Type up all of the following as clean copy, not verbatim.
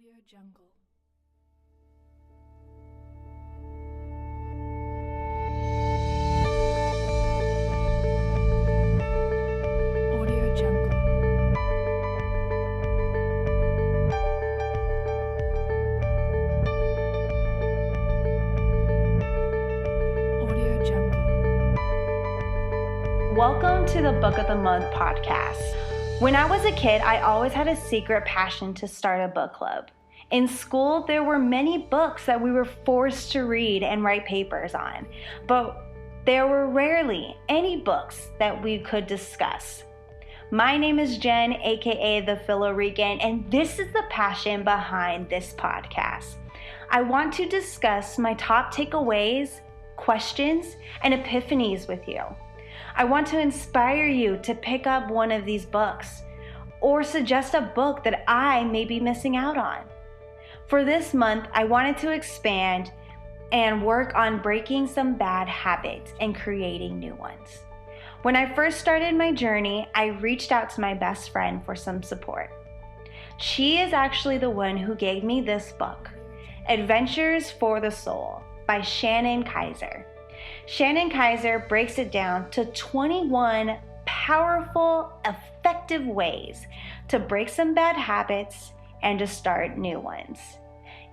AudioJungle. AudioJungle. AudioJungle. Welcome to the Book of the Month podcast. When I was a kid, I always had a secret passion to start a book club. In school, there were many books that we were forced to read and write papers on, but there were rarely any books that we could discuss. My name is Jen, aka the Philorican, and this is the passion behind this podcast. I want to discuss my top takeaways, questions, and epiphanies with you. I want to inspire you to pick up one of these books or suggest a book that I may be missing out on. For this month, I wanted to expand and work on breaking some bad habits and creating new ones. When I first started my journey, I reached out to my best friend for some support. She is actually the one who gave me this book, Adventures for the Soul by Shannon Kaiser. Shannon Kaiser breaks it down to 21 powerful, effective ways to break some bad habits and to start new ones.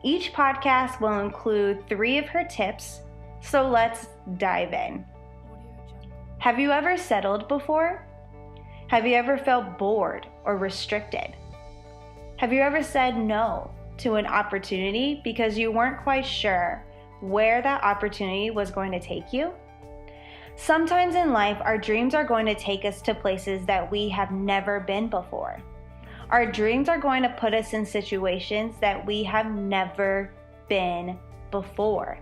Each podcast will include 3 of her tips, so let's dive in. Have you ever settled before? Have you ever felt bored or restricted? Have you ever said no to an opportunity because you weren't quite sure where that opportunity was going to take you? Sometimes in life, our dreams are going to take us to places that we have never been before. Our dreams are going to put us in situations that we have never been before.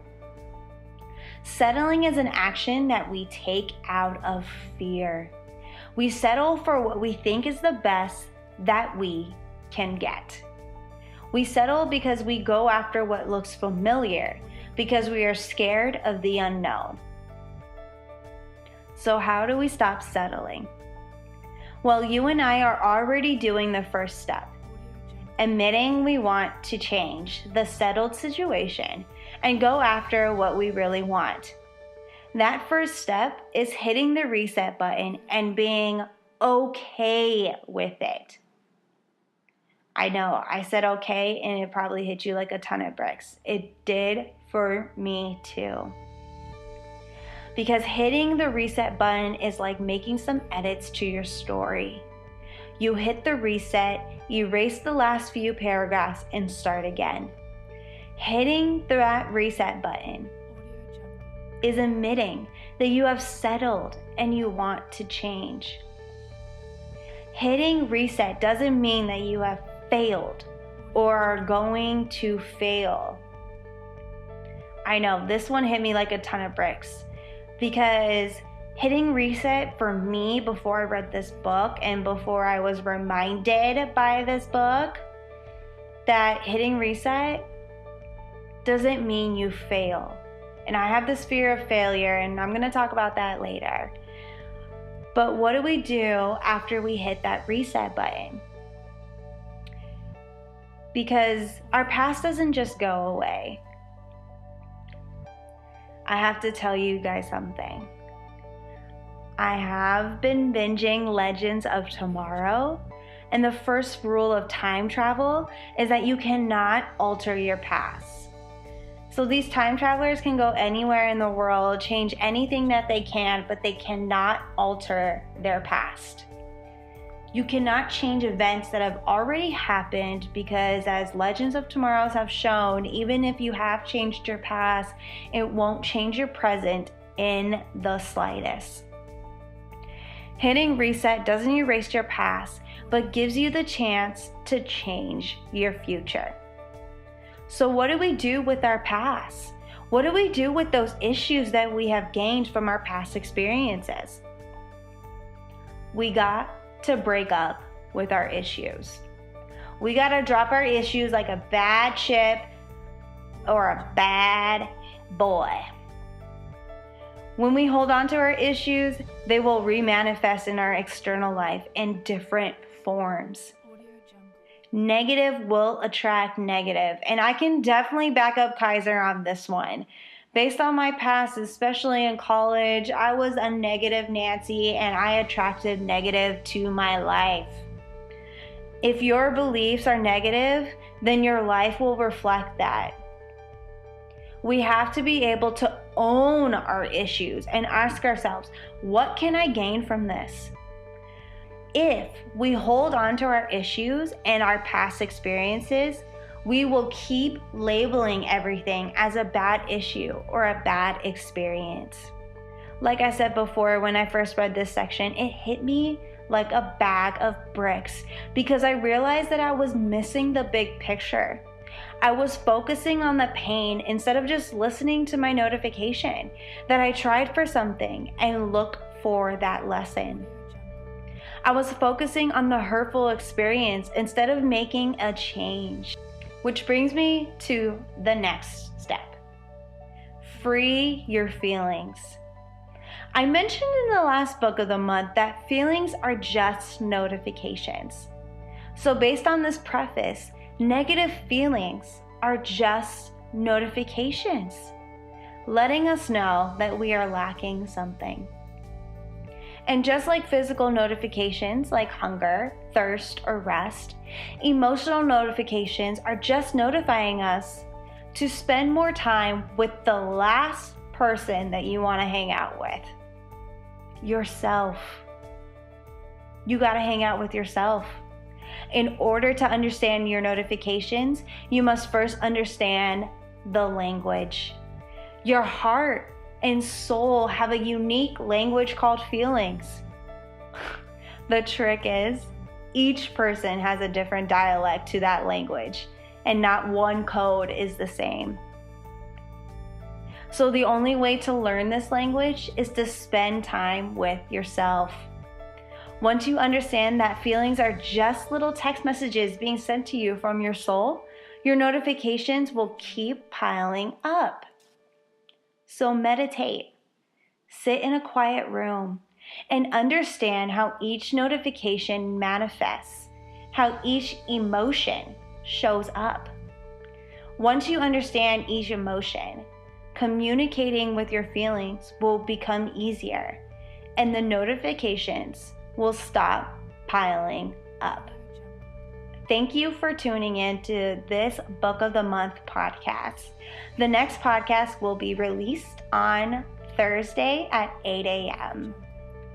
Settling is an action that we take out of fear. We settle for what we think is the best that we can get. We settle because we go after what looks familiar, because we are scared of the unknown. So how do we stop settling? Well, you and I are already doing the first step, admitting we want to change the settled situation and go after what we really want. That first step is hitting the reset button and being okay with it. I know, I said okay, and it probably hit you like a ton of bricks. It did for me too. Because hitting the reset button is like making some edits to your story. You hit the reset, erase the last few paragraphs, and start again. Hitting that reset button is admitting that you have settled and you want to change. Hitting reset doesn't mean that you have failed or are going to fail. I know, this one hit me like a ton of bricks because hitting reset for me before I read this book and before I was reminded by this book that hitting reset doesn't mean you fail. And I have this fear of failure, and I'm going to talk about that later. But what do we do after we hit that reset button? Because our past doesn't just go away. I have to tell you guys something. I have been binging Legends of Tomorrow, and the first rule of time travel is that you cannot alter your past. So these time travelers can go anywhere in the world, change anything that they can, but they cannot alter their past. You cannot change events that have already happened because, as Legends of Tomorrow have shown, even if you have changed your past, it won't change your present in the slightest. Hitting reset doesn't erase your past, but gives you the chance to change your future. So what do we do with our past? What do we do with those issues that we have gained from our past experiences? We got to break up with our issues. We got to drop our issues like a bad ship or a bad boy. When we hold on to our issues, they will remanifest in our external life in different forms. Negative will attract negative. And I can definitely back up Kaiser on this one. Based on my past, especially in college, I was a negative Nancy and I attracted negative to my life. If your beliefs are negative, then your life will reflect that. We have to be able to own our issues and ask ourselves, what can I gain from this? If we hold on to our issues and our past experiences, we will keep labeling everything as a bad issue or a bad experience. Like I said before, when I first read this section, it hit me like a bag of bricks because I realized that I was missing the big picture. I was focusing on the pain instead of just listening to my notification that I tried for something and looked for that lesson. I was focusing on the hurtful experience instead of making a change. Which brings me to the next step. Free your feelings. I mentioned in the last book of the month that feelings are just notifications. So based on this preface, negative feelings are just notifications, letting us know that we are lacking something. And just like physical notifications like hunger, thirst, or rest, emotional notifications are just notifying us to spend more time with the last person that you want to hang out with. Yourself. You got to hang out with yourself. In order to understand your notifications, you must first understand the language. Your heart and soul have a unique language called feelings. The trick is, each person has a different dialect to that language, and not one code is the same. So the only way to learn this language is to spend time with yourself. Once you understand that feelings are just little text messages being sent to you from your soul, your notifications will keep piling up. So meditate, sit in a quiet room, and understand how each notification manifests, how each emotion shows up. Once you understand each emotion, communicating with your feelings will become easier, and the notifications will stop piling up. Thank you for tuning in to this Book of the Month podcast. The next podcast will be released on Thursday at 8 a.m.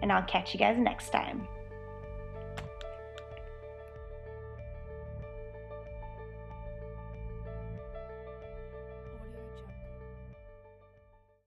And I'll catch you guys next time.